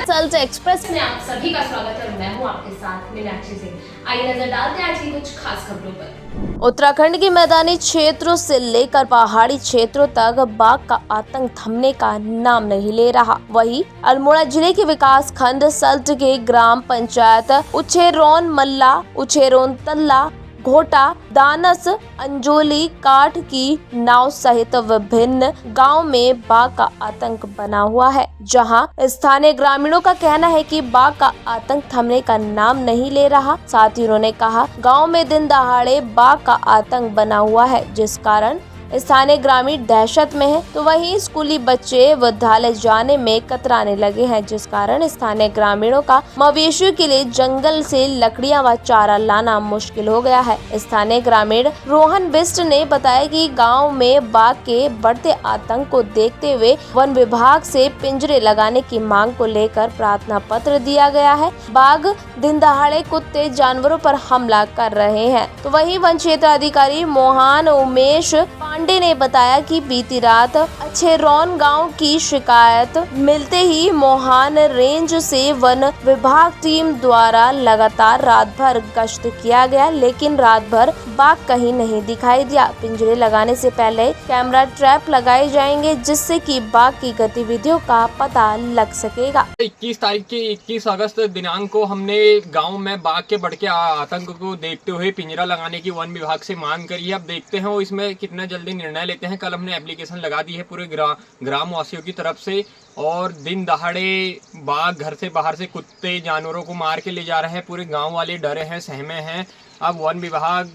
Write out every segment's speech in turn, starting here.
Salt express में आप सभी का स्वागत है और मैं हूं आपके साथ मीनाक्षी सिंह। आइए नजर डालते हैं आज की कुछ खास खबरों पर। उत्तराखंड के मैदानी क्षेत्रों से लेकर पहाड़ी क्षेत्रों तक बाघ का आतंक थमने का नाम नहीं ले रहा। वहीं अल्मोड़ा जिले के विकास खंड सल्ट के ग्राम पंचायत उछेरोन मल्ला, उछेरोन तल्ला, घोटा, दानस, अंजोली, काठ की नाव सहित विभिन्न गांव में बाघ का आतंक बना हुआ है, जहां स्थानीय ग्रामीणों का कहना है कि बाघ का आतंक थमने का नाम नहीं ले रहा। साथ ही उन्होंने कहा, गांव में दिन दहाड़े बाघ का आतंक बना हुआ है, जिस कारण स्थानीय ग्रामीण दहशत में है। तो वहीं स्कूली बच्चे विद्यालय जाने में कतराने लगे हैं, जिस कारण स्थानीय ग्रामीणों का मवेशियों के लिए जंगल से लकड़ियां व चारा लाना मुश्किल हो गया है। स्थानीय ग्रामीण रोहन बिष्ट ने बताया कि गांव में बाघ के बढ़ते आतंक को देखते हुए वन विभाग से पिंजरे लगाने की मांग को लेकर प्रार्थना पत्र दिया गया है। बाघ दिन दहाड़े कुत्ते जानवरों पर हमला कर रहे हैं। तो वहीं वन क्षेत्र अधिकारी मोहन उमेश पांडे ने बताया कि बीती रात अछेरौन गांव की शिकायत मिलते ही मोहान रेंज से वन विभाग टीम द्वारा लगातार रात भर गश्त किया गया, लेकिन रात भर बाघ कहीं नहीं दिखाई दिया। पिंजरे लगाने से पहले कैमरा ट्रैप लगाए जाएंगे, जिससे कि बाघ की गतिविधियों का पता लग सकेगा। 21 अगस्त दिनांक को हमने गांव में बाघ के बढ़ते आतंक को देखते हुए पिंजरा लगाने की वन विभाग से मांग करी है। अब देखते हैं वो इसमें कितना जल्दी निर्णय लेते हैं। कल हमने एप्लीकेशन लगा दी है पूरे ग्राम वासियों की तरफ से, और दिन दहाड़े बाघ घर से बाहर से कुत्ते जानवरों को मार के ले जा रहे हैं। पूरे गांव वाले डरे हैं, सहमे हैं। अब वन विभाग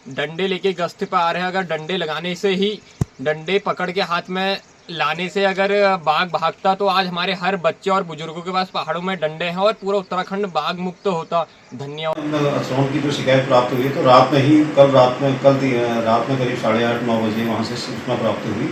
डंडे लेके गश्त पे आ रहे हैं। अगर डंडे लगाने से ही, डंडे पकड़ के हाथ में लाने से अगर बाघ भागता तो आज हमारे हर बच्चे और बुजुर्गों के पास पहाड़ों में डंडे हैं और पूरा उत्तराखंड बाघ मुक्त होता। धन्यवाद। असम की जो शिकायत प्राप्त हुई तो रात में ही कल रात में करीब 8:30-9 बजे वहाँ से सूचना प्राप्त हुई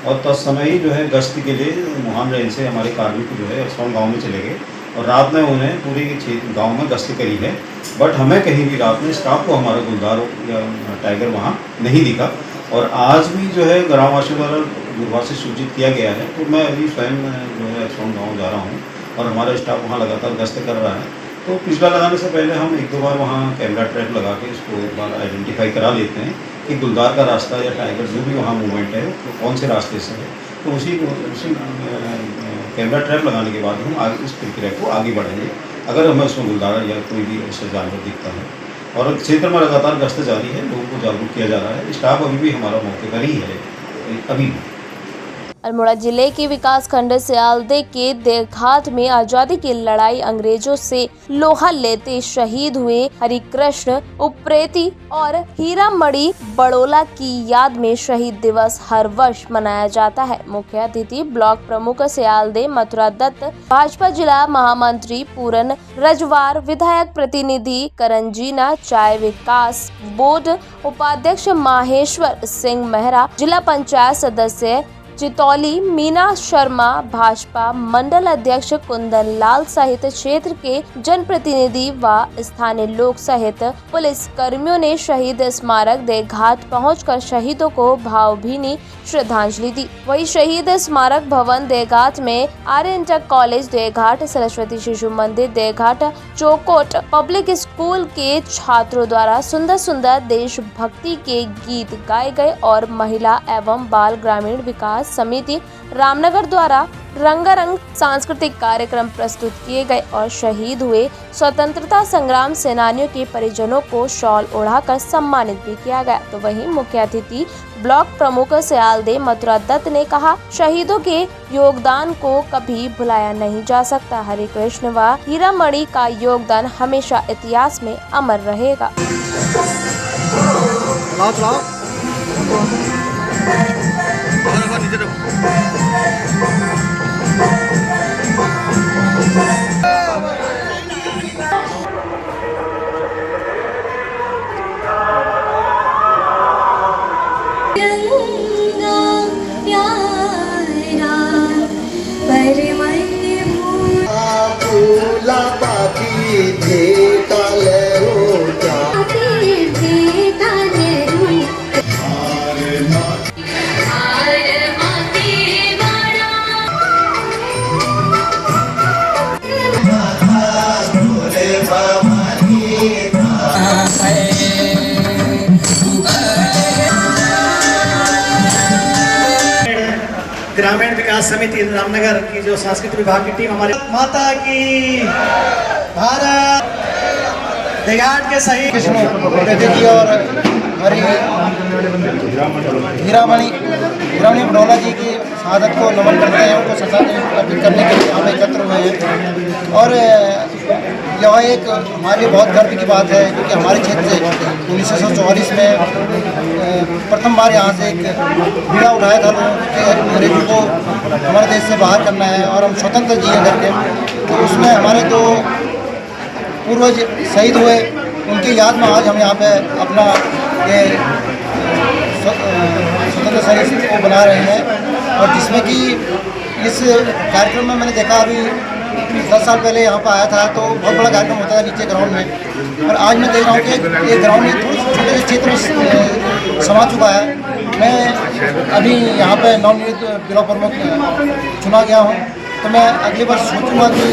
और तत्समय ही जो है गश्त के लिए मोहान रेंज से हमारे कार्मिक जो है असम गाँव में चले गए और रात में उन्हें पूरे क्षेत्र गाँव में गश्त करी है। बट हमें कहीं भी रात में स्टाफ को हमारा गुलदार या टाइगर वहाँ नहीं दिखा और आज भी जो है ग्रामवासियों द्वारा विभाग से सूचित किया गया है। तो मैं अभी स्वयं जो है असम गाँव जा रहा हूँ और हमारा स्टाफ वहाँ लगातार गश्त कर रहा है। तो पिछला लगाने से पहले हम 1-2 बार वहाँ कैमरा ट्रैप लगा के इसको एक बार आइडेंटिफाई करा लेते हैं कि गुलदार का रास्ता या टाइगर जो भी वहाँ मूवमेंट है तो कौन से रास्ते से है। तो उसी कैमरा ट्रैप लगाने के बाद हम आगे इस प्रक्रिया को आगे बढ़ेंगे अगर हमें उसमें गुलदार या कोई भी ऐसा जानवर दिखता है। और क्षेत्र में लगातार गश्त जारी है, लोगों को जागरूक किया जा रहा है। स्टाफ अभी भी हमारा मौके पर ही है अभी भी। अल्मोड़ा जिले के विकास खंड सियालदे के देवघाट में आजादी की लड़ाई अंग्रेजों से लोहा लेते शहीद हुए हरिकृष्ण उप्रेती और हीरामणि बड़ोला की याद में शहीद दिवस हर वर्ष मनाया जाता है। मुख्य अतिथि ब्लॉक प्रमुख सियालदे मथुरा दत्त, भाजपा जिला महामंत्री पूरन रजवार, विधायक प्रतिनिधि करंजीना, चाय विकास बोर्ड उपाध्यक्ष माहेश्वर सिंह मेहरा, जिला पंचायत सदस्य चितौली मीना शर्मा, भाजपा मंडल अध्यक्ष कुंदन लाल सहित क्षेत्र के जनप्रतिनिधि व स्थानीय लोग सहित पुलिस कर्मियों ने शहीद स्मारक देवघाट पहुंचकर शहीदों को भावभीनी श्रद्धांजलि दी। वही शहीद स्मारक भवन देवघाट में आर्य इंटर कॉलेज देवघाट, सरस्वती शिशु मंदिर देवघाट, चौकोट पब्लिक स्कूल के छात्रों द्वारा सुंदर सुंदर देशभक्ति के गीत गाए गए और महिला एवं बाल ग्रामीण विकास समिति रामनगर द्वारा रंगारंग सांस्कृतिक कार्यक्रम प्रस्तुत किए गए और शहीद हुए स्वतंत्रता संग्राम सेनानियों के परिजनों को शॉल ओढ़ाकर सम्मानित भी किया गया। तो वहीं मुख्य अतिथि ब्लॉक प्रमुख सियालदे मथुरा दत्त ने कहा, शहीदों के योगदान को कभी भुलाया नहीं जा सकता। हरिकृष्ण व हीरामणि का योगदान हमेशा इतिहास में अमर रहेगा। ग्रामीण विकास समिति रामनगर की जो सांस्कृतिक विभाग की टीम हमारे माता की भारत देघाट के सही कृष्ण जी और हमारी हीरामणि बडोला जी की शहादत को नमन करते हैं, उनको श्रद्धांजलि अर्पित करने के लिए हम एकत्र हुए हैं। और यह एक हमारे लिए बहुत गर्व की बात है, क्योंकि हमारे क्षेत्र से 1944 में प्रथम बार यहाँ से एक बीड़ा उठाया था लोगों के अंग्रेजों को हमारे देश से बाहर करना है और हम स्वतंत्र जिए करके। तो उसमें हमारे दो पूर्वज शहीद हुए, उनकी याद में आज हम यहाँ पे अपना ये स्वतंत्र शरीर को बना रहे हैं। और जिसमें कि इस कार्यक्रम में मैंने देखा, अभी 10 साल पहले यहाँ पर आया था तो बहुत बड़ा कार्यक्रम होता है नीचे ग्राउंड में, और आज मैं देख रहा हूँ कि ये ग्राउंड में थोड़े छोटे से क्षेत्र में समा चुका है। मैं अभी यहाँ पे नवनिर्मित जिला प्रमुख चुना गया हूँ, तो मैं अगली बार सोचूंगा कि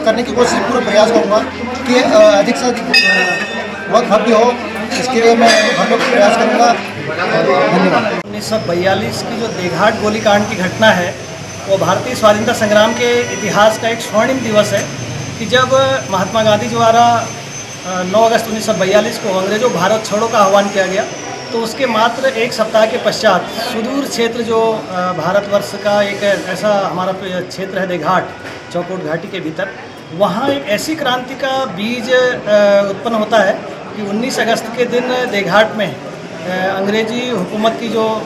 करने की कोशिश पूरा प्रयास करूँगा कि अधिक से अधिक बहुत भव्य हो, इसके लिए मैं हम लोग प्रयास करूँगा। धन्यवाद। 1942 की जो देघाट गोलीकांड की घटना है वो भारतीय स्वाधीनता संग्राम के इतिहास का एक स्वर्णिम दिवस है कि जब महात्मा गांधी द्वारा 9 अगस्त 1942 को अंग्रेजों भारत छोड़ो का आह्वान किया गया, तो उसके मात्र एक सप्ताह के पश्चात सुदूर क्षेत्र जो भारतवर्ष का एक ऐसा हमारा क्षेत्र है देघाट, चौकोट घाटी के भीतर, वहाँ एक ऐसी क्रांति का बीज उत्पन्न होता है कि 19 अगस्त के दिन देघाट में अंग्रेजी हुकूमत की जो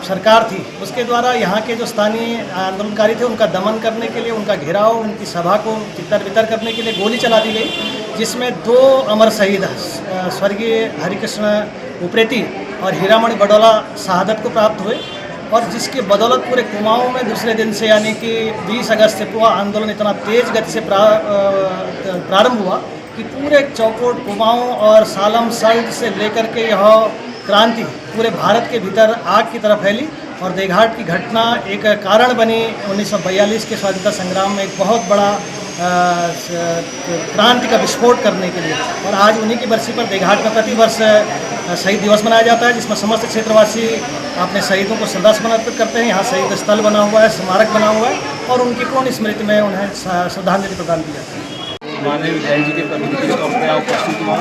सरकार थी उसके द्वारा यहाँ के जो स्थानीय आंदोलनकारी थे उनका दमन करने के लिए, उनका घेराव, उनकी सभा को तितर बितर करने के लिए गोली चला दी गई, जिसमें 2 अमर शहीद स्वर्गीय हरिकृष्ण उप्रेती और हीरामणि बडोला शहादत को प्राप्त हुए, और जिसके बदौलत पूरे कुमाऊं में दूसरे दिन से यानी कि 20 अगस्त से पूरा आंदोलन इतना तेज़ गति से प्रारंभ हुआ कि पूरे चौकोट, कुमाऊं और सालम सल्ट से लेकर के यह क्रांति पूरे भारत के भीतर आग की तरह फैली, और देघाट की घटना एक कारण बनी 1942 के स्वाधीनता संग्राम में एक बहुत बड़ा क्रांति का विस्फोट करने के लिए। और आज उन्हीं की बरसी पर देघाट में प्रतिवर्ष शहीद दिवस मनाया जाता है, जिसमें समस्त क्षेत्रवासी अपने शहीदों को श्रद्धासुमन अर्पित करते हैं। यहाँ शहीद स्थल बना हुआ है, स्मारक बना हुआ है, और उनकी पूर्ण स्मृति में उन्हें श्रद्धांजलि प्रदान की जाती है। माननीय विधायक जी के प्रतिनिधि के तौर पर यहाँ उपस्थित हुआ।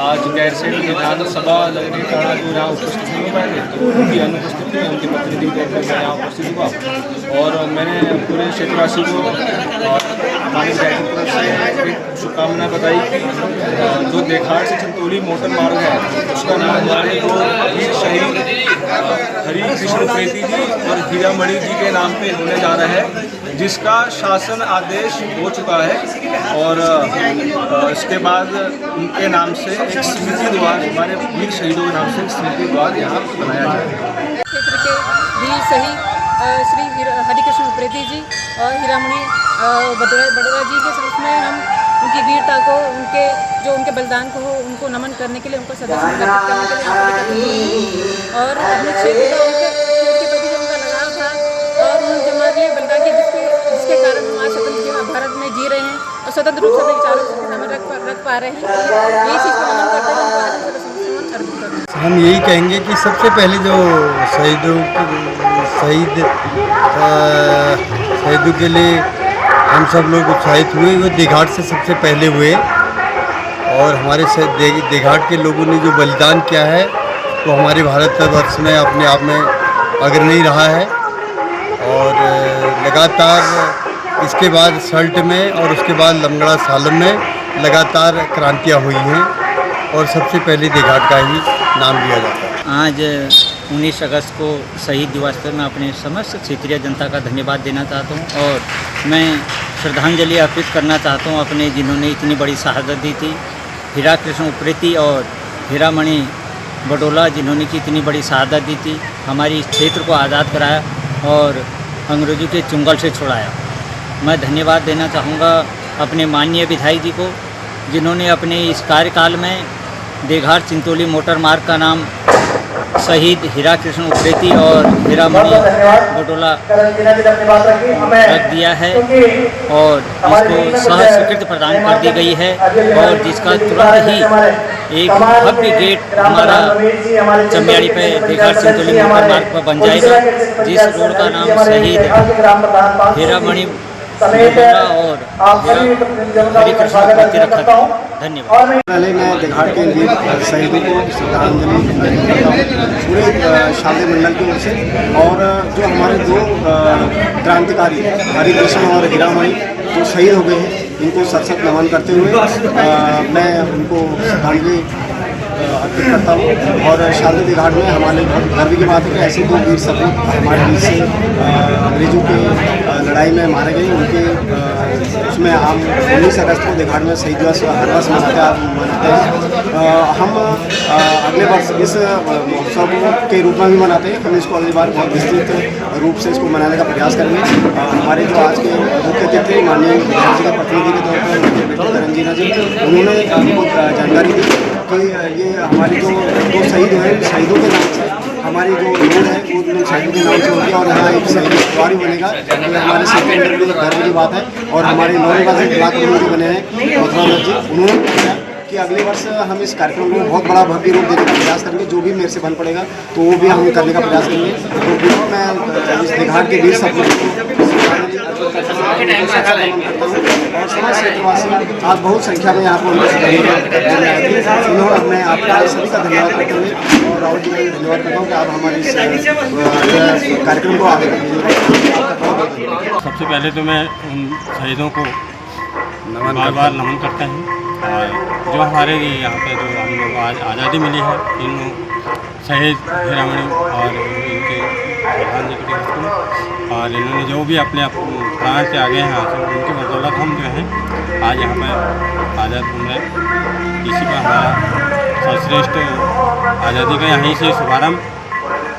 आज गैरसैंण विधानसभा लगने के कारण जो यहाँ उपस्थित नहीं हो पाएंगे, तो उनकी अनुपस्थिति में उनके प्रतिनिधि के तौर पर मैं यहाँ उपस्थित हुआ, और मैंने पूरे क्षेत्रवासी को माननीय विधायक की तरफ से एक शुभकामनाएं बताई कि जो देघाट से चिंतोली मोटर मार्ग है उसका नाम हमारे दो वीर शहीद हरिकृष्ण उप्रेती जी और हीरामणि जी के नाम पे होने जा रहा है, जिसका शासन आदेश हो चुका है। और इसके बाद उनके नाम से एक स्मृति द्वार, हमारे वीर शहीदों के नाम से एक स्मृति द्वार यहाँ बनाया जाएगा। क्षेत्र के वीर शहीद श्री हरिकृष्ण उप्रेती जी और हीरामणि बडोला जी के उसमें हम उनकी वीरता को, उनके बलिदान को उनको नमन करने के लिए, उनको श्रद्धांजलि अर्पित करने के लिए और अपने क्षेत्र का उनके प्रति जो उनका लगाव था और उन्होंने हमारे लिए बलिदान किया, जिसके कारण हम आज स्वतंत्र भारत में जी रहे हैं और स्वतंत्र रूप से अपने विचारों को हमें रख पा रहे हैं। यही चीज़ को नमन करते हुए उनको आज हम श्रद्धासुमन अर्पित करते हैं। हम यही कहेंगे कि सबसे पहले जो शहीदों के लिए हम सब लोग उत्साहित हुए, वो देघाट से सबसे पहले हुए, और हमारे देघाट के लोगों ने जो बलिदान किया है वो हमारे भारतवर्ष में अपने आप में अग्रणी रहा है। और लगातार इसके बाद सल्ट में और उसके बाद लमगड़ा सालम में लगातार क्रांतियाँ हुई हैं, और सबसे पहले देघाट का ही नाम लिया जाता है। आज 19 अगस्त को शहीद दिवस पर मैं अपने समस्त क्षेत्रीय जनता का धन्यवाद देना चाहता हूं, और मैं श्रद्धांजलि अर्पित करना चाहता हूं अपने जिन्होंने इतनी बड़ी शहादत दी थी, हरिकृष्ण उप्रेती और हीरामणि बडोला जिन्होंने की इतनी बड़ी शहादत दी थी, हमारी इस क्षेत्र को आज़ाद कराया और अंग्रेज़ों के चुंगल से छुड़ाया। मैं धन्यवाद देना चाहूँगा अपने माननीय विधायक जी को, जिन्होंने अपने इस कार्यकाल में देघाट चिंतोली मोटर मार्ग का नाम शहीद हीरा कृष्ण उप्रेती और हीरामणि बडोला रख दिया है और इसको सहस्वीकृति प्रदान कर दी गई है और जिसका तुरंत ही एक भव्य गेट हमारा चमियाड़ी पे देघाट सिंतोली मोटर मार्ग पर बन जाएगा, जिस रोड का नाम शहीद हीरामणि बडोला और हरि कृष्ण उप्रेती रखा था। धन्यवाद। पहले मैं देघाट के वीर शहीदों को श्रद्धांजलि पूरे शादी मंडल की ओर से, और जो हमारे दो क्रांतिकारी हरि कृष्ण और हीरामणि जो शहीद हो गए हैं, इनको सत सत नमन करते हुए मैं उनको श्रद्धांजलि अर्पित करता हूँ। और शादी देघाट में हमारे बहुत गर्व की बात है कि ऐसे दो वीर सपूत हमारे बीच से अंग्रेजों के लड़ाई में मारे गए। उनके उसमें हम 19 अगस्त को देघाट में शहीद दिवस हर वर्ष मनाते हैं। हम अगले वर्ष इस महोत्सव के रूप में भी मनाते हैं। हम इसको अगली बार बहुत विस्तृत रूप से इसको मनाने का प्रयास करेंगे। हमारे जो आज के मुख्य अतिथि माननीय विधायक जी के प्रतिनिधि के तौर पर उनके बेटे तरंजीना जी, उन्होंने हमको जानकारी दी कि ये हमारे जो दो शहीद हुए, शहीदों के नाम से हमारी जो रोड है वो शहीदों के नाम से होगी और यहाँ एक शहीद द्वार बनेगा। ये हमारे सबके अंदर भी गर्व की बात है। और हमारे नौनिवासी ब्लॉक कमेटी बने हैं मथुरा जी, उन्होंने बताया कि अगले वर्ष हम इस कार्यक्रम को बहुत बड़ा भव्य रूप देने का प्रयास करेंगे। जो भी मेरे से बन पड़ेगा तो वो भी हम करने का प्रयास करेंगे। तो बिल्कुल मैं इस देघाट के वीर सपूत को और समाज क्षेत्रवासी आज बहुत संख्या में यहाँ पर मैं आपका सभी का धन्यवाद करता हूँ और राहुल जी का भी धन्यवाद करता हूँ कि आप हमारे इस कार्यक्रम को आगे बढ़ाइए। सबसे पहले तो मैं उन शहीदों को बार बार नमन करता हूँ। और जो हमारे यहाँ पे जो हम लोग आज आज़ादी मिली है, इन शहीद हीरामणि और इनके श्रद्धांजलि करते हैं। और इन्होंने जो भी अपने प्राण से आगे हैं, उनकी बदौलत हम जो हैं आज यहाँ पर आज़ाद घूम रहे हैं। इसी पर हमारा सर्वश्रेष्ठ आज़ादी का यहीं से शुभारम्भ।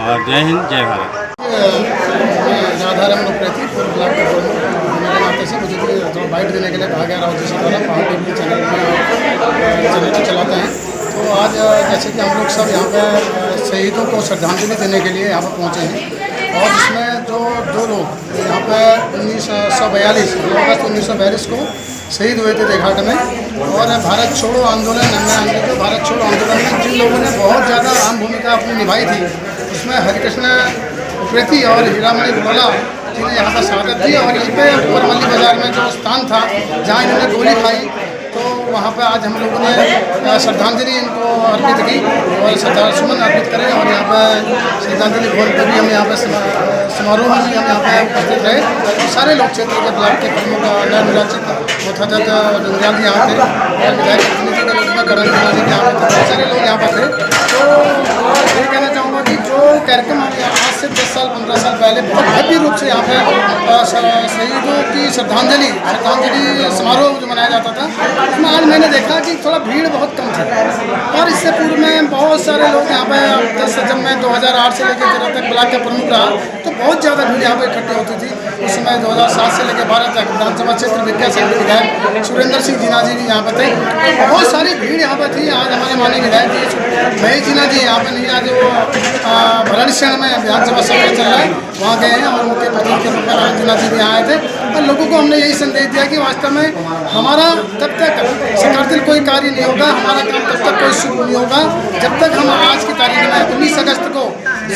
और जय हिंद, जय भारत। राधारमण उप्रेती पूर्व ब्लॉक के प्रमुख होने के नाते से मुझे थोड़ा बाइट देने के लिए कहा गया राहुल जी से द्वारा। पहाड़ टीवी चैनल को चलाते हैं। तो आज जैसे कि हम लोग सब यहाँ पे शहीदों को श्रद्धांजलि देने के लिए यहाँ पर पहुँचे हैं। और इसमें जो दो लोग यहाँ पे 1942 अगस्त 1942 को शहीद हुए थे देघाट में। और भारत छोड़ो आंदोलन जो भारत छोड़ो आंदोलन में जिन लोगों ने बहुत ज़्यादा अहम भूमिका अपनी निभाई थी, उसमें हरिकृष्ण उप्रेती और हीरामणि बडोला जी ने यहाँ पर शहादत दी। और यहीं पे परमल्ली बाजार में जो स्थान था जहाँ इन्होंने गोली खाई, तो वहाँ पर आज हम लोगों ने श्रद्धांजलि इनको अर्पित की और श्रद्धासुमन अर्पित करें। और यहाँ पर श्रद्धांजलि भवन पर भी हम यहाँ पर समारोह में भी हम यहाँ पर उपस्थित रहे। सारे लोक क्षेत्र के ब्लॉक के प्रमुख नवनिर्वाचित मुथाजत डुंगरियाल जी यहाँ थे और विधायक प्रतिनिधि के रूप में तरंजीना जी यहाँ पे थे। बहुत सारे लोग यहाँ पर थे। तो ये कहना चाहूँगा कि जो कार्यक्रम हम आज से 10 साल 15 साल पहले बहुत भव्य रूप से यहाँ पे शहीदों की श्रद्धांजलि समारोह जो मनाया जाता था, उसमें आज मैंने देखा कि थोड़ा भीड़ बहुत कम थी। और इससे पूर्व में बहुत सारे लोग यहाँ पे जब मैं 2008 से लेकर जब तक ब्लॉक का प्रमुख रहा तो बहुत ज़्यादा भीड़ यहाँ पे इकट्ठी होती थी। उस समय 2007 से लेकर 12 तक विधानसभा क्षेत्र विद्या सिंह विधायक सुरेंद्र सिंह जीना जी भी यहाँ पे थे। बहुत सारी भीड़ यहाँ पे थी। आज हमारे माननीय विधायक जी महेश जीना जी यहाँ पे नहीं, आज वो भरणशरण में विधानसभा सभा चल रहा है, वहाँ गए हैं और उनके प्रतिनिधि के रूप में जीना जी भी यहाँ आए थे। और लोगों को हमने यही संदेश दिया कि वास्तव में हमारा तब तक सकारात्मक कोई कार्य नहीं होगा, हमारा काम तब तक कोई शुरू नहीं होगा जब तक हम आज की तारीख में 19 अगस्त को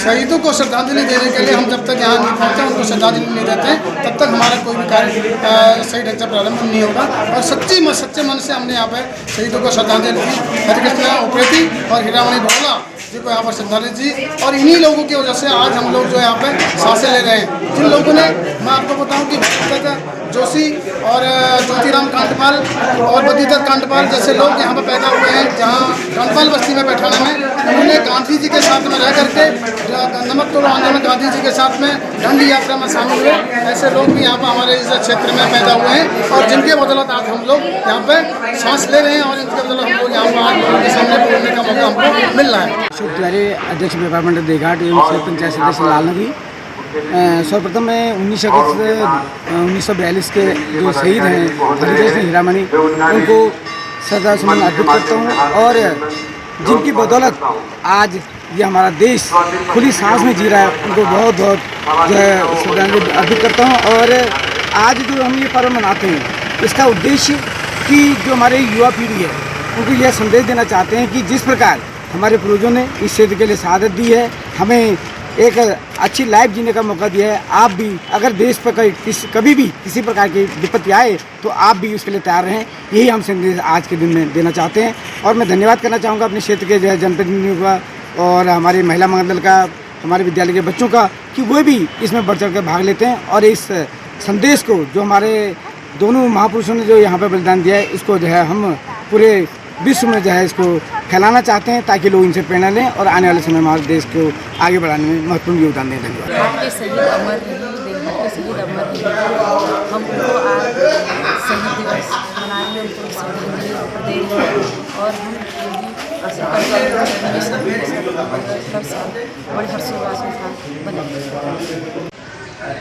शहीदों को श्रद्धांजलि देने के लिए हम जब तक यहाँ नहीं पहुँचे, उनको श्रद्धांजलि नहीं देते, तब तक हमारा कोई भी कार्य सही ढंग से प्रारंभ नहीं होगा। और सच्चे मन से हमने यहाँ पर शहीदों को श्रद्धांजलि दी। हरिकृष्ण उप्रेती और हीरामणि बडोला जी को यहाँ पर श्रद्धांजलि दी। और इन्हीं लोगों की वजह से आज हम लोग जो यहाँ पे सांसें ले रहे हैं। जिन लोगों ने, मैं आपको बताऊँ कि जोशी और ज्योतिराम कांटपाल और बद्रीधर कांटपाल जैसे लोग यहाँ पर पैदा हुए हैं, जहाँ कांटपाल बस्ती में बैठाना में उन्होंने गांधी जी के साथ में रह करके नमक तोड़ो आंदोलन गांधी जी के साथ में दांडी यात्रा में शामिल हुए। ऐसे लोग भी यहाँ पर हमारे इस क्षेत्र में पैदा हुए हैं और जिनके बदौलत आज हम लोग यहाँ पे सांस ले रहे हैं और इनके बदौलत हम लोग यहाँ पर आज लोगों के सामने बोलने का मौका हमको मिल रहा है। तिवारी अध्यक्ष व्यापार मंडल देघाट एवं पंचायत सदस्य लाल नदी। सर्वप्रथम मैं 19 अगस्त 1942 के जो शहीद हैं हरिकृष्ण हीरामणि, उनको श्रद्धासुमन अर्पित करता हूँ। और जिनकी बदौलत आज ये हमारा देश खुली सांस में जी रहा है, उनको बहुत बहुत जो है श्रद्धांजलि अर्पित करता हूँ। और आज जो हम ये पर्व मनाते हैं, इसका उद्देश्य कि जो हमारे युवा पीढ़ी है उनको यह संदेश देना चाहते हैं कि जिस प्रकार हमारे पूर्वजों ने इस क्षेत्र के लिए शहादत दी है, हमें एक अच्छी लाइफ जीने का मौका दिया है। आप भी अगर देश पर कभी भी किसी प्रकार की विपत्ति आए तो आप भी उसके लिए तैयार रहें, यही हम संदेश आज के दिन में देना चाहते हैं। और मैं धन्यवाद करना चाहूँगा अपने क्षेत्र के जो है जनप्रतिनिधियों का और हमारे महिला मंडल का, हमारे विद्यालय के बच्चों का, कि वो भी इसमें बढ़ चढ़ कर भाग लेते हैं और इस संदेश को जो हमारे दोनों महापुरुषों ने जो यहाँ पर बलिदान दिया है, इसको जो है हम पूरे विश्व में जो है इसको फैलाना चाहते हैं, ताकि लोग इनसे प्रेरणा लें और आने वाले समय में हमारे देश को आगे बढ़ाने में महत्वपूर्ण योगदान दें। धन्यवाद। आपके शहीद अमर रहे, देवघर के शहीद अमर रहे। हम उनको आज शहीद दिवस मनाने में उनको श्रद्धांजलि दे रहे हैं और हम बड़े हर्षोल्लास के साथ मनाते।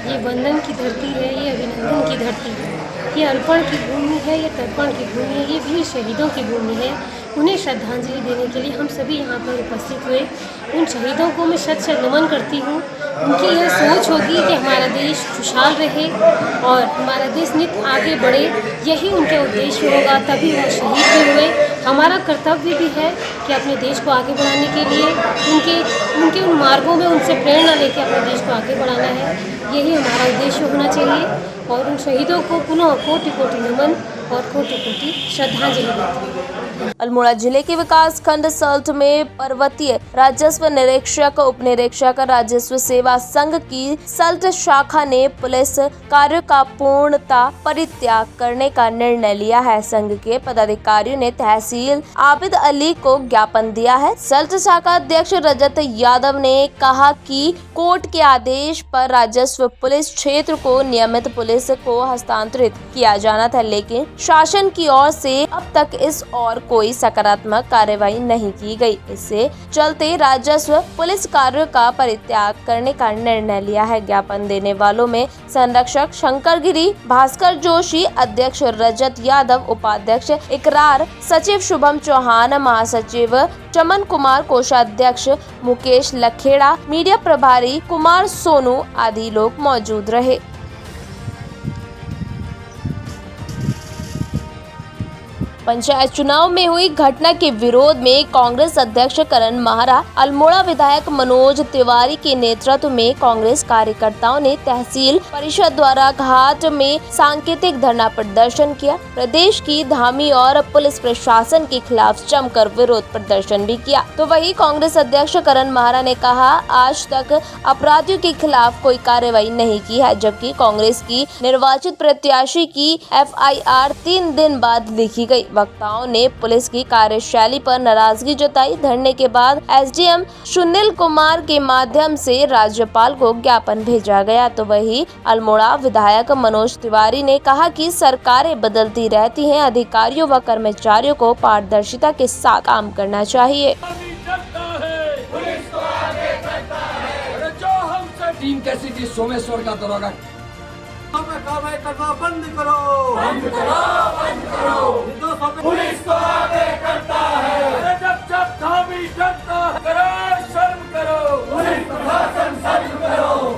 ये वंदन की धरती है, ये अभिनंदन की धरती है, ये अर्पण की भूमि है, ये तर्पण की भूमि है, ये वीर शहीदों की भूमि है। उन्हें श्रद्धांजलि देने के लिए हम सभी यहाँ पर उपस्थित हुए। उन शहीदों को मैं शत शत नमन करती हूँ। उनकी यह सोच होगी कि हमारा देश खुशहाल रहे और हमारा देश नित आगे बढ़े, यही उनके उद्देश्य होगा, तभी वो शहीद भी हुए। हमारा कर्तव्य भी है कि अपने देश को आगे बढ़ाने के लिए उनके उन मार्गों में उनसे प्रेरणा लेकर अपने देश को आगे बढ़ाना है, यही हमारा उद्देश्य होना चाहिए। और उन शहीदों को पुनः कोटि कोटि नमन और कोटि कोटि श्रद्धांजलि देती हूँ। अल्मोड़ा जिले के विकास खंड सल्ट में पर्वतीय राजस्व निरीक्षक उप निरीक्षक राजस्व सेवा संघ की सल्ट शाखा ने पुलिस कार्य का पूर्णता परित्याग करने का निर्णय लिया है। संघ के पदाधिकारियों ने तहसील आबिद अली को ज्ञापन दिया है। सल्ट शाखा अध्यक्ष रजत यादव ने कहा कि कोर्ट के आदेश पर राजस्व पुलिस क्षेत्र को नियमित पुलिस को हस्तांतरित किया जाना था, लेकिन शासन की ओर से अब तक इस और कोई सकारात्मक कार्रवाई नहीं की गई। इससे चलते राजस्व पुलिस कार्य का परित्याग करने का निर्णय लिया है। ज्ञापन देने वालों में संरक्षक शंकर गिरी, भास्कर जोशी, अध्यक्ष रजत यादव, उपाध्यक्ष इकरार, सचिव शुभम चौहान, महासचिव चमन कुमार, कोषाध्यक्ष मुकेश लखेड़ा, मीडिया प्रभारी कुमार सोनू आदि लोग मौजूद रहे। पंचायत चुनाव में हुई घटना के विरोध में कांग्रेस अध्यक्ष करण माहरा, अल्मोड़ा विधायक मनोज तिवारी के नेतृत्व में कांग्रेस कार्यकर्ताओं ने तहसील परिषद द्वारा घाट में सांकेतिक धरना प्रदर्शन किया। प्रदेश की धामी और पुलिस प्रशासन के खिलाफ जमकर विरोध प्रदर्शन भी किया। तो वही कांग्रेस अध्यक्ष करण माहरा ने कहा, आज तक अपराधियों के खिलाफ कोई कार्रवाई नहीं की है, जबकि कांग्रेस की निर्वाचित प्रत्याशी की FIR 3 दिन बाद लिखी गई। वक्ताओं ने पुलिस की कार्यशैली पर नाराजगी जताई। धरने के बाद SDM सुनील कुमार के माध्यम से राज्यपाल को ज्ञापन भेजा गया। तो वही अल्मोड़ा विधायक मनोज तिवारी ने कहा कि सरकारें बदलती रहती हैं, अधिकारियों व कर्मचारियों को पारदर्शिता के साथ काम करना चाहिए। टीम कैसी थी सोमेश्वर का दरोगा कार्रवाई करना बंद करो, बंद करो, बंद करो। पुलिस तो आगे करता है, जब धामी डरता है, करो शर्म करो, पुलिस प्रशासन शर्म करो।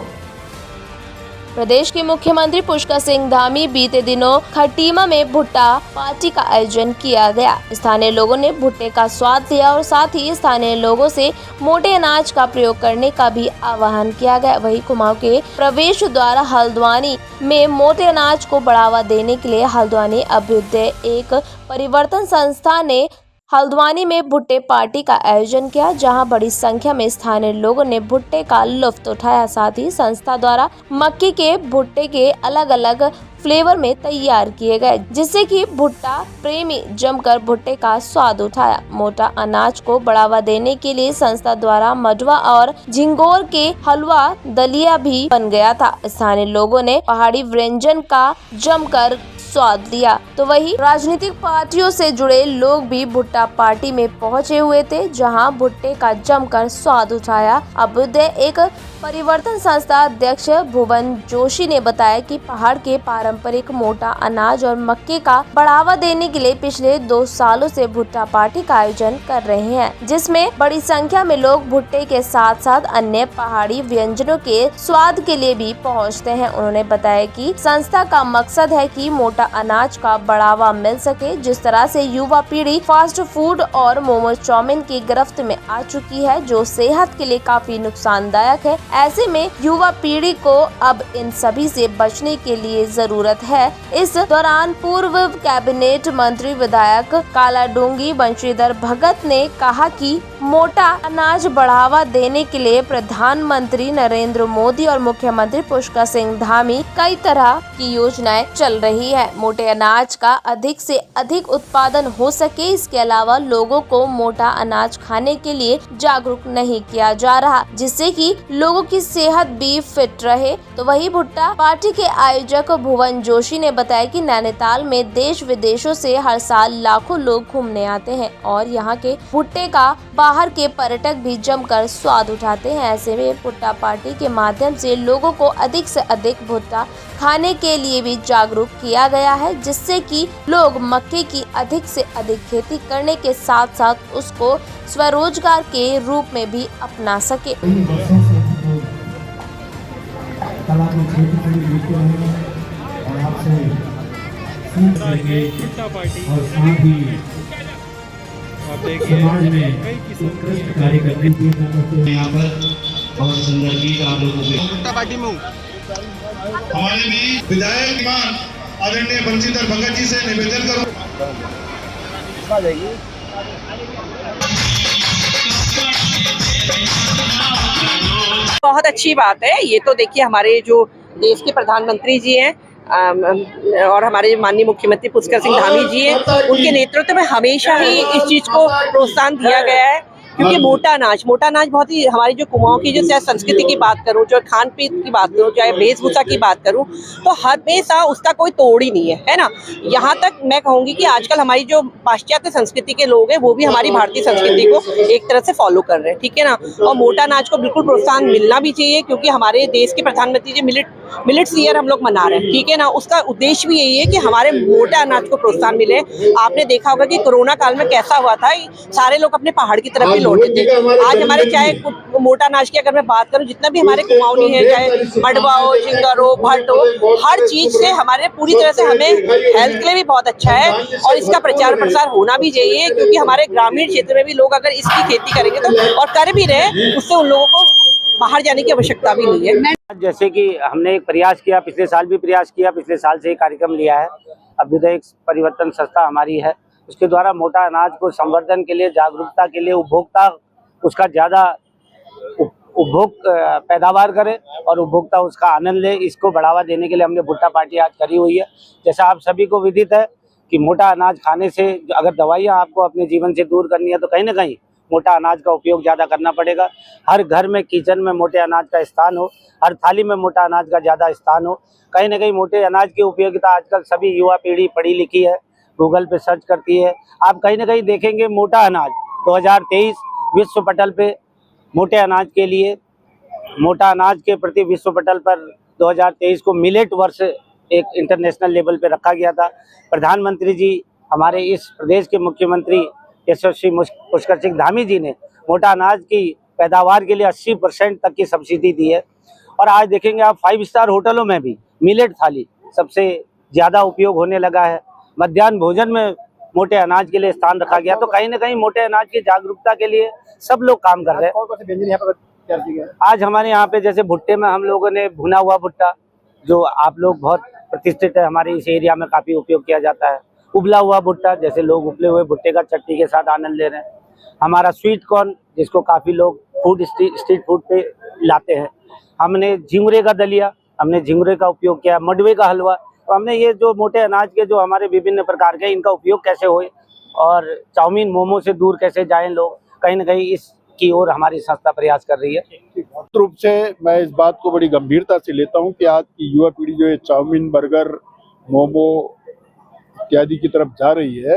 प्रदेश के मुख्यमंत्री पुष्कर सिंह धामी बीते दिनों खटीमा में भुट्टा पार्टी का आयोजन किया गया। स्थानीय लोगों ने भुट्टे का स्वाद लिया और साथ ही स्थानीय लोगों से मोटे अनाज का प्रयोग करने का भी आह्वान किया गया। वहीं कुमाऊं के प्रवेश द्वार हल्द्वानी में मोटे अनाज को बढ़ावा देने के लिए हल्द्वानी अभ्युदय एक परिवर्तन संस्था ने हल्द्वानी में भुट्टे पार्टी का आयोजन किया, जहां बड़ी संख्या में स्थानीय लोगों ने भुट्टे का लुत्फ उठाया। साथ ही संस्था द्वारा मक्की के भुट्टे के अलग अलग फ्लेवर में तैयार किए गए, जिससे कि भुट्टा प्रेमी जमकर भुट्टे का स्वाद उठाया। मोटा अनाज को बढ़ावा देने के लिए संस्था द्वारा मडवा और झिंगोर के हलवा दलिया भी बन गया था। स्थानीय लोगों ने पहाड़ी व्यंजन का जमकर स्वाद लिया। तो वही राजनीतिक पार्टियों से जुड़े लोग भी भुट्टा पार्टी में पहुंचे हुए थे, जहां भुट्टे का जमकर स्वाद उठाया। अभ्युदय एक परिवर्तन संस्था अध्यक्ष भुवन जोशी ने बताया कि पहाड़ के पारंपरिक मोटा अनाज और मक्के का बढ़ावा देने के लिए पिछले 2 सालों से भुट्टा पार्टी का आयोजन कर रहे हैं, जिसमें बड़ी संख्या में लोग भुट्टे के साथ साथ अन्य पहाड़ी व्यंजनों के स्वाद के लिए भी पहुंचते हैं। उन्होंने बताया कि संस्था का मकसद है कि मोटा अनाज का बढ़ावा मिल सके। जिस तरह से युवा पीढ़ी फास्ट फूड और मोमोज चाउमीन की गिरफ्त में आ चुकी है, जो सेहत के लिए काफी नुकसानदायक है, ऐसे में युवा पीढ़ी को अब इन सभी से बचने के लिए जरूरत है। इस दौरान पूर्व कैबिनेट मंत्री विधायक कालाडूंगी बंशीधर भगत ने कहा कि मोटा अनाज बढ़ावा देने के लिए प्रधानमंत्री नरेंद्र मोदी और मुख्यमंत्री पुष्कर सिंह धामी कई तरह की योजनाएं चल रही है। मोटे अनाज का अधिक से अधिक उत्पादन हो सके, इसके अलावा लोगों को मोटा अनाज खाने के लिए जागरूक नहीं किया जा रहा, जिससे कि लोगों की सेहत भी फिट रहे। तो वही भुट्टा पार्टी के आयोजक भुवन जोशी ने बताया कि नैनीताल में देश विदेशों से हर साल लाखों लोग घूमने आते हैं और यहाँ के भुट्टे का बाहर के पर्यटक भी जमकर स्वाद उठाते हैं। ऐसे में भुट्टा पार्टी के माध्यम से लोगों को अधिक से अधिक भुट्टा खाने के लिए भी जागरूक किया गया है, जिससे कि लोग मक्के की अधिक से अधिक खेती करने के साथ साथ उसको स्वरोजगार के रूप में भी अपना सके। कला की खेती को देखते रहेंगे और आपसे सीख लेंगे और साथ ही समाज में उत्कृष्ट कार्य करने की यहाँ पर और सुंदर गीत आप लोगों को हमारे भी विधायक मान आदरणीय बंशीधर भगत जी से निवेदन करूं। बहुत अच्छी बात है ये तो। देखिए हमारे जो देश के प्रधानमंत्री जी हैं और हमारे माननीय मुख्यमंत्री पुष्कर सिंह धामी जी हैं, उनके नेतृत्व में हमेशा ही इस चीज़ को प्रोत्साहन दिया गया है, क्योंकि मोटा अनाज बहुत ही हमारी जो कुमाऊं की जो चाहे संस्कृति की बात करूं, चाहे खान पीन की बात करूं, चाहे वेशभूषा की बात करूं, तो हमेशा उसका कोई तोड़ ही नहीं है ना। यहाँ तक मैं कहूँगी कि आजकल हमारी जो पाश्चात्य संस्कृति के लोग हैं वो भी हमारी भारतीय संस्कृति को एक तरह से फॉलो कर रहे हैं, ठीक है ना। और मोटा अनाज को बिल्कुल प्रोत्साहन मिलना भी चाहिए, क्योंकि हमारे देश के प्रधानमंत्री जी मिलेट्स ईयर हम लोग मना रहे हैं, ठीक है ना। उसका उद्देश्य भी यही है कि हमारे मोटे अनाज को प्रोत्साहन मिले। आपने देखा होगा कि कोरोना काल में कैसा हुआ था, सारे लोग अपने पहाड़ की तरफ भी लौटे थे। आज हमारे चाहे मोटा अनाज की अगर मैं बात करूं, जितना भी हमारे कुमाऊनी है, चाहे मडवा हो, झिंगर हो, भट्ट हो, हर चीज से हमारे पूरी तरह से हमें हेल्थ के लिए भी बहुत अच्छा है और इसका प्रचार प्रसार होना भी चाहिए, क्योंकि हमारे ग्रामीण क्षेत्र में भी लोग अगर इसकी खेती करेंगे तो और कर भी रहे, उससे उन लोगों को बाहर जाने की आवश्यकता भी नहीं है। जैसे कि हमने एक प्रयास किया, पिछले साल भी प्रयास किया, पिछले साल से ही कार्यक्रम लिया है। अभ्युदय परिवर्तन संस्था हमारी है, उसके द्वारा मोटा अनाज को संवर्धन के लिए, जागरूकता के लिए, उपभोक्ता उसका ज़्यादा उपभोग पैदावार करे और उपभोक्ता उसका आनंद ले, इसको बढ़ावा देने के लिए हमने भुट्टा पार्टी आज करी हुई है। जैसा आप सभी को विदित है कि मोटा अनाज खाने से अगर दवाइयाँ आपको अपने जीवन से दूर करनी है तो कहीं ना कहीं मोटा अनाज का उपयोग ज़्यादा करना पड़ेगा। हर घर में किचन में मोटे अनाज का स्थान हो, हर थाली में मोटा अनाज का ज़्यादा स्थान हो। कहीं ना कहीं मोटे अनाज की उपयोगिता आजकल सभी युवा पीढ़ी पढ़ी लिखी है, गूगल पे सर्च करती है। आप कहीं ना कहीं देखेंगे मोटा अनाज 2023 विश्व पटल पे मोटे अनाज के लिए, मोटा अनाज के प्रति विश्व पटल पर 2023 को मिलेट वर्ष एक इंटरनेशनल लेवल पे रखा गया था। प्रधानमंत्री जी हमारे इस प्रदेश के मुख्यमंत्री यशस्वी पुष्कर सिंह धामी जी ने मोटा अनाज की पैदावार के लिए 80% तक की सब्सिडी दी है। और आज देखेंगे आप 5 स्टार होटलों में भी मिलेट थाली सबसे ज़्यादा उपयोग होने लगा है। मध्याह्न भोजन में मोटे अनाज के लिए स्थान रखा गया। तो कहीं ना कहीं मोटे अनाज की जागरूकता के लिए सब लोग काम कर रहे हैं। आज हमारे यहाँ पे जैसे भुट्टे में हम लोगों ने भुना हुआ भुट्टा, जो आप लोग बहुत प्रतिष्ठित है, हमारे इस एरिया में काफ़ी उपयोग किया जाता है। उबला हुआ भुट्टा, जैसे लोग उबले हुए भुट्टे का चटनी के साथ आनंद ले रहे हैं। हमारा स्वीट कॉर्न, जिसको काफ़ी लोग स्ट्रीट फूड पे लाते हैं। हमने झिंगुरे का दलिया, हमने झिंगुरे का उपयोग किया। मडवे का हलवा, तो हमने ये जो मोटे अनाज के जो हमारे विभिन्न प्रकार के, इनका उपयोग कैसे होए और चाउमीन मोमो से दूर कैसे जाएं लोग, कहीं ना कहीं इसकी ओर हमारी संस्था प्रयास कर रही है। निश्चित रूप से मैं इस बात को बड़ी गंभीरता से लेता हूं कि आज की युवा पीढ़ी जो है चाउमीन, बर्गर, मोमो इत्यादि की तरफ जा रही है।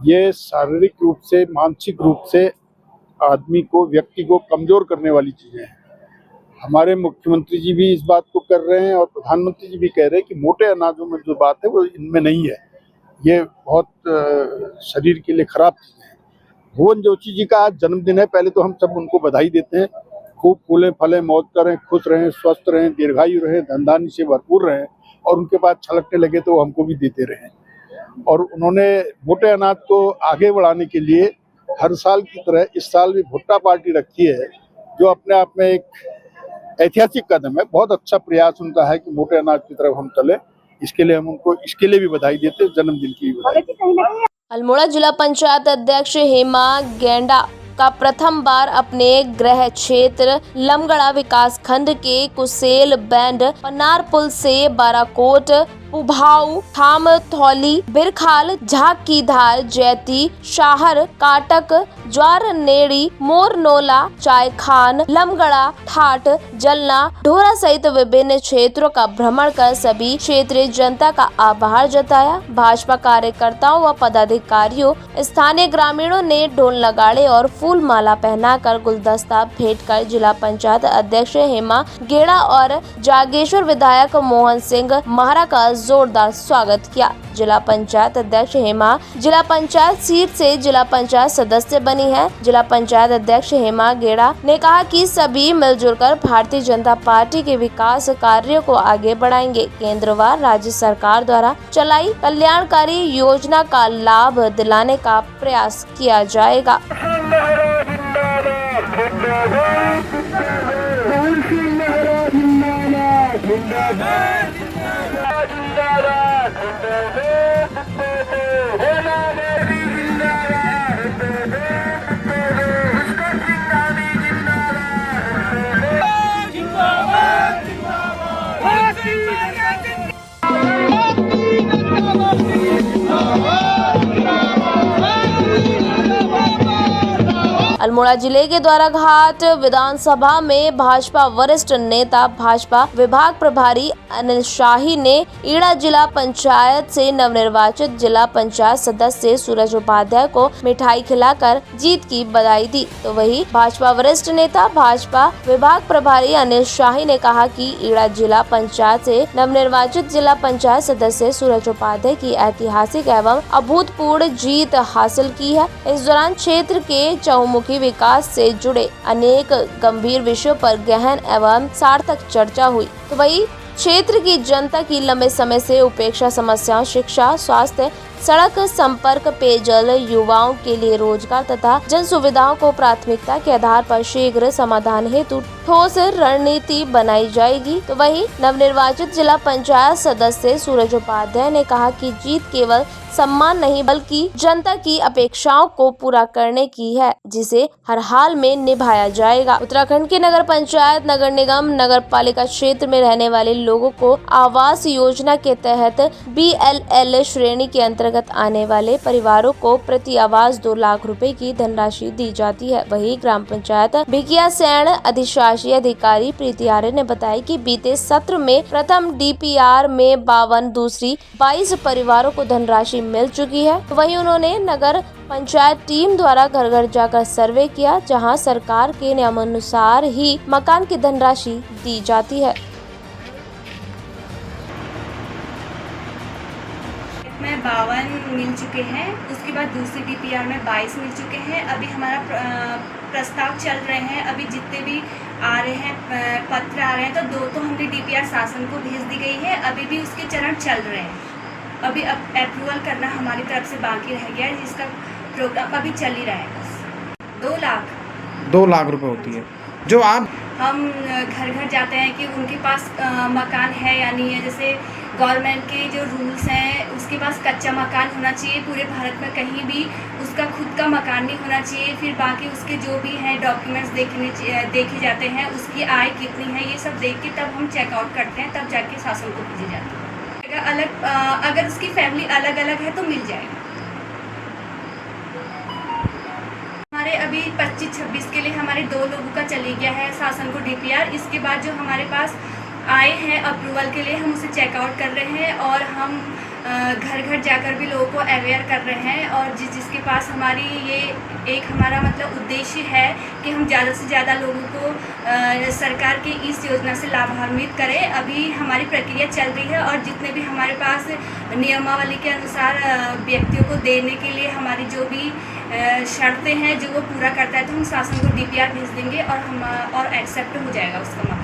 ये शारीरिक रूप से, मानसिक रूप से आदमी को, व्यक्ति को कमजोर करने वाली चीजें हैं। हमारे मुख्यमंत्री जी भी इस बात को कर रहे हैं और प्रधानमंत्री जी भी कह रहे हैं कि मोटे अनाजों में जो बात है वो इनमें नहीं है। ये बहुत शरीर के लिए खराब चीज़ है। भुवन जोशी जी का आज जन्मदिन है। पहले तो हम सब उनको बधाई देते हैं। खूब फूलें फलें, मौज करें, खुश रहें, स्वस्थ रहें, दीर्घायु रहें, धन धान्य से भरपूर रहें और उनके पास छलकने लगे तो हमको भी देते रहें। और उन्होंने मोटे अनाज को आगे बढ़ाने के लिए हर साल की तरह इस साल भी भुट्टा पार्टी रखी है, जो अपने आप में एक ऐतिहासिक कदम है। बहुत अच्छा प्रयास उनका है कि मोटे अनाज की तरफ हम चले। इसके लिए हम उनको इसके लिए भी बधाई देते हैं, जन्मदिन की भी बधाई। अल्मोड़ा जिला पंचायत अध्यक्ष हेमा गेंडा का प्रथम बार अपने गृह क्षेत्र लमगड़ा विकास खंड के कुसेल बैंड पनारपुल से बाराकोट, पुभाऊ, थामथौली, बिरखाल, झाक की धार, जैती, शाहर, काटक, ज्वारनेड़ी, मोरनोला, चायखान, लमगड़ा, ठाट, जलना, ढोरा सहित विभिन्न क्षेत्रों का भ्रमण कर सभी क्षेत्रीय जनता का आभार जताया। भाजपा कार्यकर्ताओं व पदाधिकारियों, स्थानीय ग्रामीणों ने ढोल नगाड़े और फूल माला पहनाकर गुलदस्ता भेंट कर जिला पंचायत अध्यक्ष हेमा गेड़ा और जागेश्वर विधायक मोहन सिंह महरा का जोरदार स्वागत किया। जिला पंचायत अध्यक्ष हेमा जिला पंचायत सीट से जिला पंचायत सदस्य बनी है। जिला पंचायत अध्यक्ष हेमा गेड़ा ने कहा कि सभी मिलजुल कर भारतीय जनता पार्टी के विकास कार्यों को आगे बढ़ाएंगे। केंद्र व राज्य सरकार द्वारा चलाई कल्याणकारी योजना का लाभ दिलाने का प्रयास किया जाएगा। अल्मोड़ा जिले के द्वाराघाट विधानसभा में भाजपा वरिष्ठ नेता भाजपा विभाग प्रभारी अनिल शाही ने ईड़ा जिला पंचायत से नवनिर्वाचित जिला पंचायत सदस्य सूरज उपाध्याय को मिठाई खिलाकर जीत की बधाई दी। तो वही भाजपा वरिष्ठ नेता भाजपा विभाग प्रभारी अनिल शाही ने कहा कि ईड़ा जिला पंचायत से नवनिर्वाचित जिला पंचायत सदस्य सूरज उपाध्याय की ऐतिहासिक एवं अभूतपूर्व जीत हासिल की है। इस दौरान क्षेत्र के चहुमुखी विकास से जुड़े अनेक गंभीर विषयों पर गहन एवं सार्थक चर्चा हुई। तो वही क्षेत्र की जनता की लंबे समय से उपेक्षा समस्याओं, शिक्षा, स्वास्थ्य, सड़क संपर्क, पेयजल, युवाओं के लिए रोजगार तथा जन सुविधाओं को प्राथमिकता के आधार पर शीघ्र समाधान हेतु ठोस रणनीति बनाई जाएगी। तो वही नवनिर्वाचित जिला पंचायत सदस्य सूरज उपाध्याय ने कहा कि जीत केवल सम्मान नहीं बल्कि जनता की अपेक्षाओं को पूरा करने की है, जिसे हर हाल में निभाया जाएगा। उत्तराखंड के नगर पंचायत, नगर निगम, नगर पालिका क्षेत्र में रहने वाले लोगों को आवास योजना के तहत BLL श्रेणी के अंतर्गत आने वाले परिवारों को प्रति आवास 2 लाख रुपए की धनराशि दी जाती है। वही ग्राम पंचायत भिकिया सैण अधिशासी अधिकारी प्रीति आर्य ने बताया कि बीते सत्र में प्रथम DPR में 52, दूसरी 22 परिवारों को धनराशि मिल चुकी है। वहीं उन्होंने नगर पंचायत टीम द्वारा घर घर जाकर सर्वे किया, जहां सरकार के नियमानुसार ही मकान की धनराशि दी जाती है। में 52 मिल चुके हैं, उसके बाद दूसरी DPR में 22 मिल चुके हैं। अभी हमारा प्रस्ताव चल रहे हैं, अभी जितने भी आ रहे हैं पत्र आ रहे हैं, तो 2 तो हमने DPR शासन को भेज दी गई है, अभी भी उसके चरण चल रहे हैं। अभी अप्रूवल करना हमारी तरफ से बाकी रह गया है, जिसका प्रोग्राम अभी चल ही रहा है। बस 2 लाख रुपए होती है जो आप हम घर घर जाते हैं कि उनके पास मकान है या नहीं है। जैसे गवर्नमेंट के जो रूल्स हैं, उसके पास कच्चा मकान होना चाहिए, पूरे भारत में कहीं भी उसका खुद का मकान नहीं होना चाहिए। फिर बाकी उसके जो भी हैं डॉक्यूमेंट्स देखे जाते हैं, उसकी आय कितनी है, ये सब देख के तब हम चेकआउट करते हैं, तब जाके शासन को भेजी जाती है। अगर उसकी फैमिली अलग अलग है तो मिल जाएगा। हमारे अभी 25-26 के लिए हमारे 2 लोगों का चले गया है शासन को DPR। इसके बाद जो हमारे पास आए हैं अप्रूवल के लिए, हम उसे चेकआउट कर रहे हैं और हम घर घर जाकर भी लोगों को अवेयर कर रहे हैं। और जिसके पास हमारी ये एक हमारा मतलब उद्देश्य है कि हम ज़्यादा से ज़्यादा लोगों को सरकार की इस योजना से लाभान्वित करें। अभी हमारी प्रक्रिया चल रही है और जितने भी हमारे पास नियमावली के अनुसार व्यक्तियों को देने के लिए हमारी जो भी शर्तें हैं जो वो पूरा करता है तो हम शासन को DPR भेज देंगे और एक्सेप्ट हो जाएगा उसका।